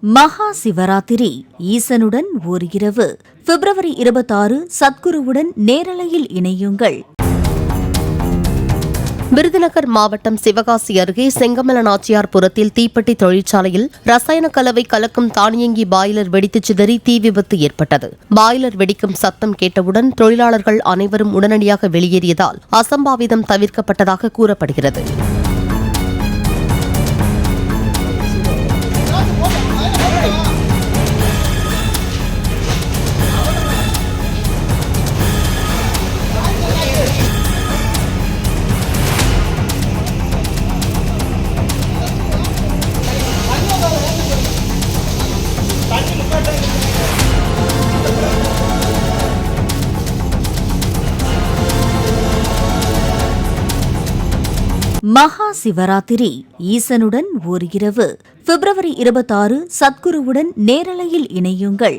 மகா சிவராத்திரி ஈசனுடன் ஓர் இரவு பிப்ரவரி 26 சத்குருவுடன் நேரலையில் இணையுங்கள். விருதுநகர் மாவட்டம் சிவகாசி அருகே செங்கமல நாச்சியார்புரத்தில் தீப்பெட்டி தொழிற்சாலையில் ரசாயன கலவை கலக்கும் தானியங்கி பாய்லர் வெடித்து சிதறி தீ விபத்து ஏற்பட்டது. பாய்லர் வெடிக்கும் சத்தம் கேட்டவுடன் தொழிலாளர்கள் அனைவரும் உடனடியாக வெளியேறியதால் அசம்பாவிதம் தவிர்க்கப்பட்டதாக கூறப்படுகிறது. மகா சிவராத்திரி ஈசனுடன் ஓர் இரவு பிப்ரவரி 26 சத்குருவுடன் நேரலையில் இணையுங்கள்.